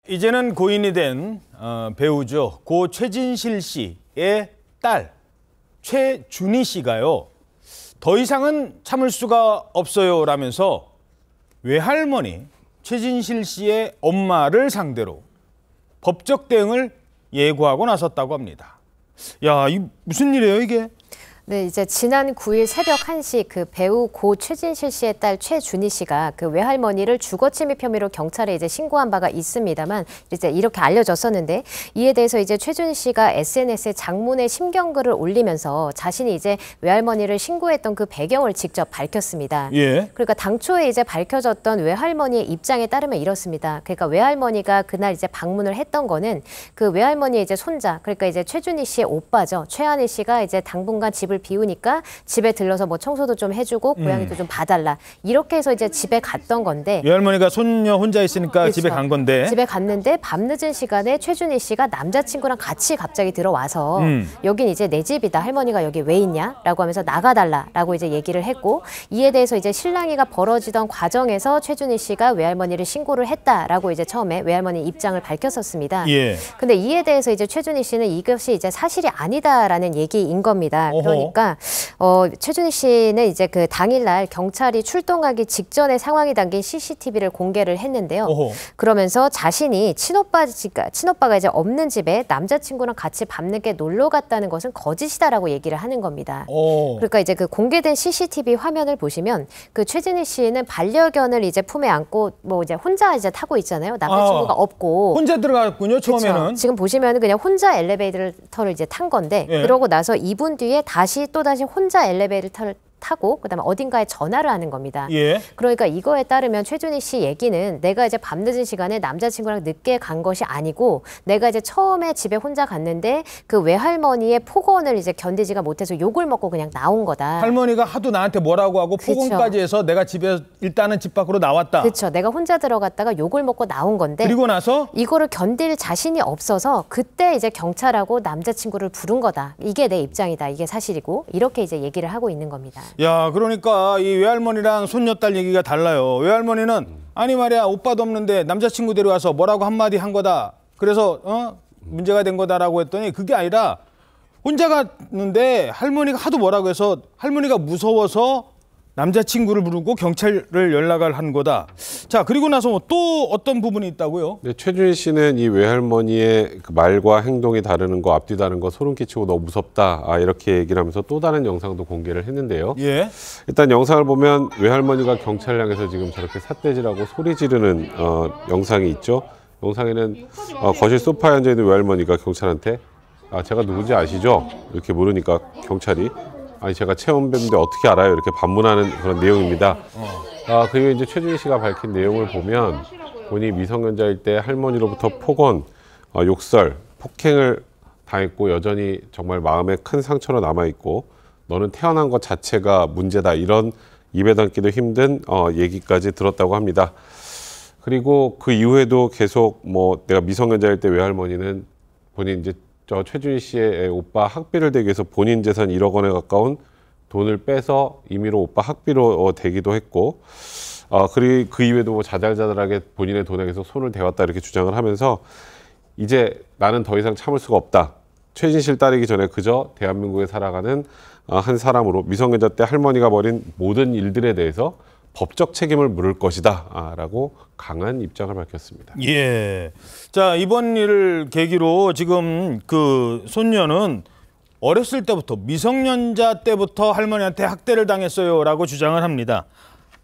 이제는 고인이 된 배우죠. 고 최진실 씨의 딸 최준희 씨가요. 더 이상은 참을 수가 없어요 라면서 외할머니 최진실 씨의 엄마를 상대로 법적 대응을 예고하고 나섰다고 합니다. 야, 이 무슨 일이에요 이게? 네, 이제 지난 9일 새벽 1시 그 배우 고 최진실 씨의 딸 최준희 씨가 그 외할머니를 주거침입 혐의로 경찰에 이제 신고한 바가 있습니다만 이제 이렇게 알려졌었는데 이에 대해서 이제 최준희 씨가 SNS에 장문의 심경글을 올리면서 자신이 이제 외할머니를 신고했던 그 배경을 직접 밝혔습니다. 예. 그러니까 당초에 이제 밝혀졌던 외할머니의 입장에 따르면 이렇습니다. 그러니까 외할머니가 그날 이제 방문을 했던 거는 그 외할머니의 이제 손자, 그러니까 이제 최준희 씨의 오빠죠. 최한희 씨가 이제 당분간 집을 비우니까 집에 들러서 뭐 청소도 좀 해주고 고양이도 좀 봐달라. 이렇게 해서 이제 집에 갔던 건데 외할머니가 손녀 혼자 있으니까 그렇죠. 집에 간 건데 집에 갔는데 밤늦은 시간에 최준희 씨가 남자친구랑 같이 갑자기 들어와서 여긴 이제 내 집이다. 할머니가 여기 왜 있냐라고 하면서 나가달라라고 이제 얘기를 했고 이에 대해서 이제 실랑이가 벌어지던 과정에서 최준희 씨가 외할머니를 신고를 했다라고 이제 처음에 외할머니 입장을 밝혔었습니다. 예. 근데 이에 대해서 이제 최준희 씨는 이것이 이제 사실이 아니다라는 얘기인 겁니다. 어허. 그러니까 최준희 씨는 이제 그 당일날 경찰이 출동하기 직전에 상황이 담긴 CCTV를 공개를 했는데요. 어허. 그러면서 자신이 친오빠가 이제 없는 집에 남자친구랑 같이 밤늦게 놀러 갔다는 것은 거짓이다라고 얘기를 하는 겁니다. 그러니까 이제 그 공개된 CCTV 화면을 보시면 그 최준희 씨는 반려견을 이제 품에 안고 뭐 이제 혼자 이제 타고 있잖아요. 남자친구가 없고. 혼자 들어갔군요. 처음에는. 그쵸. 지금 보시면은 그냥 혼자 엘리베이터를 이제 탄 건데 예. 그러고 나서 2분 뒤에 또다시 혼자 엘리베이터를 타고 그다음에 어딘가에 전화를 하는 겁니다. 예. 그러니까 이거에 따르면 최준희 씨 얘기는 내가 이제 밤늦은 시간에 남자친구랑 늦게 간 것이 아니고 내가 이제 처음에 집에 혼자 갔는데 그 외할머니의 폭언을 이제 견디지가 못해서 욕을 먹고 그냥 나온 거다. 할머니가 하도 나한테 뭐라고 하고 폭언까지 해서 내가 집에 일단은 집 밖으로 나왔다. 그렇죠. 내가 혼자 들어갔다가 욕을 먹고 나온 건데 그리고 나서 이거를 견딜 자신이 없어서 그때 이제 경찰하고 남자친구를 부른 거다. 이게 내 입장이다. 이게 사실이고 이렇게 이제 얘기를 하고 있는 겁니다. 야, 그러니까 이 외할머니랑 손녀딸 얘기가 달라요. 외할머니는 아니 말이야 오빠도 없는데 남자친구 데려와서 뭐라고 한마디 한 거다. 그래서 문제가 된 거다라고 했더니 그게 아니라 혼자 갔는데 할머니가 하도 뭐라고 해서 할머니가 무서워서 남자친구를 부르고 경찰을 연락을 한 거다. 자, 그리고 나서 또 어떤 부분이 있다고요? 네, 최준희 씨는 이 외할머니의 그 말과 행동이 다르는 거, 앞뒤 다른 거 소름 끼치고 너무 무섭다. 이렇게 얘기를 하면서 또 다른 영상도 공개를 했는데요. 예. 일단 영상을 보면 외할머니가 경찰을 향해서 지금 저렇게 삿대질하고 소리 지르는 영상이 있죠. 영상에는 거실 소파에 앉아있는 외할머니가 경찰한테 제가 누군지 아시죠? 이렇게 물으니까 경찰이 아니 제가 체험배인데 어떻게 알아요? 이렇게 반문하는 그런 내용입니다. 그리고 이제 최준희 씨가 밝힌 내용을 보면 본인이 미성년자일 때 할머니로부터 폭언, 욕설, 폭행을 당했고 여전히 정말 마음에 큰 상처로 남아있고 너는 태어난 것 자체가 문제다. 이런 입에 담기도 힘든 얘기까지 들었다고 합니다. 그리고 그 이후에도 계속 뭐 내가 미성년자일 때 외할머니는 본인 이제 최준희 씨의 오빠 학비를 대기 위해서 본인 재산 1억 원에 가까운 돈을 빼서 임의로 오빠 학비로 대기도 했고 그리고 그 이후에도 뭐 자잘자잘하게 본인의 돈에 계속 손을 대왔다 이렇게 주장을 하면서 이제 나는 더 이상 참을 수가 없다. 최진실 딸이기 전에 그저 대한민국에 살아가는 한 사람으로 미성년자 때 할머니가 벌인 모든 일들에 대해서 법적 책임을 물을 것이다 라고 강한 입장을 밝혔습니다. 예. 자, 이번 일을 계기로 지금 그 손녀는 어렸을 때부터 미성년자 때부터 할머니한테 학대를 당했어요 라고 주장을 합니다.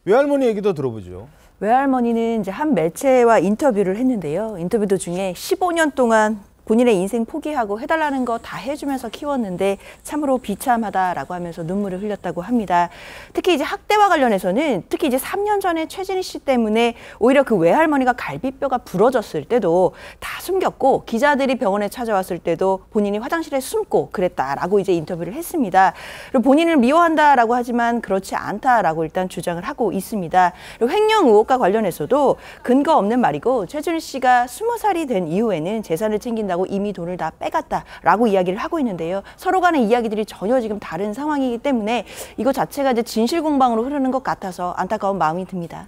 외할머니 얘기도 들어보죠. 외할머니는 이제 한 매체와 인터뷰를 했는데요. 인터뷰 도중에 15년 동안 본인의 인생 포기하고 해달라는 거 다 해주면서 키웠는데 참으로 비참하다라고 하면서 눈물을 흘렸다고 합니다. 특히 이제 학대와 관련해서는 특히 이제 3년 전에 최진희 씨 때문에 오히려 그 외할머니가 갈비뼈가 부러졌을 때도 다 숨겼고 기자들이 병원에 찾아왔을 때도 본인이 화장실에 숨고 그랬다라고 이제 인터뷰를 했습니다. 그리고 본인을 미워한다라고 하지만 그렇지 않다라고 일단 주장을 하고 있습니다. 그리고 횡령 의혹과 관련해서도 근거 없는 말이고 최진희 씨가 20살이 된 이후에는 재산을 챙긴다 고 이미 돈을 다 빼갔다라고 이야기를 하고 있는데요. 서로 간의 이야기들이 전혀 지금 다른 상황이기 때문에 이거 자체가 이제 진실 공방으로 흐르는 것 같아서 안타까운 마음이 듭니다.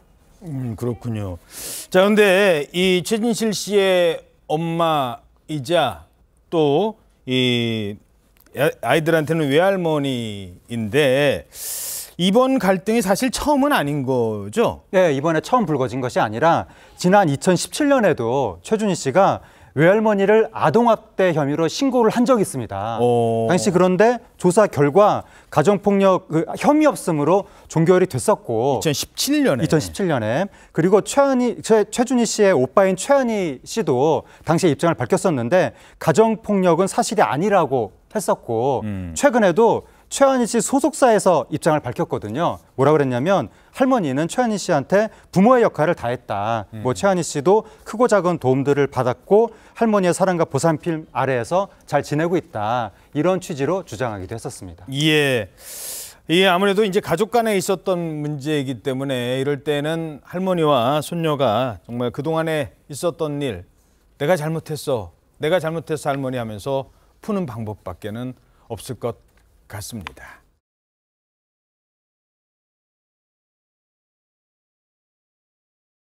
그렇군요. 자, 근데 이 최진실 씨의 엄마이자 또 이 아이들한테는 외할머니인데 이번 갈등이 사실 처음은 아닌 거죠? 네, 이번에 처음 불거진 것이 아니라 지난 2017년에도 최준희 씨가 외할머니를 아동학대 혐의로 신고를 한 적이 있습니다. 당시 그런데 조사 결과 가정폭력 혐의 없음으로 종결이 됐었고 2017년에 그리고 최준희 씨의 오빠인 최한희 씨도 당시에 입장을 밝혔었는데 가정폭력은 사실이 아니라고 했었고 최근에도 최한희 씨 소속사에서 입장을 밝혔거든요. 뭐라 그랬냐면 할머니는 최한희 씨한테 부모의 역할을 다했다. 뭐 최한희 씨도 크고 작은 도움들을 받았고 할머니의 사랑과 보살핌 아래에서 잘 지내고 있다. 이런 취지로 주장하기도 했었습니다. 예. 이 아무래도 이제 가족 간에 있었던 문제이기 때문에 이럴 때는 할머니와 손녀가 정말 그동안에 있었던 일, 내가 잘못했어 할머니 하면서 푸는 방법밖에는 없을 것 같습니다.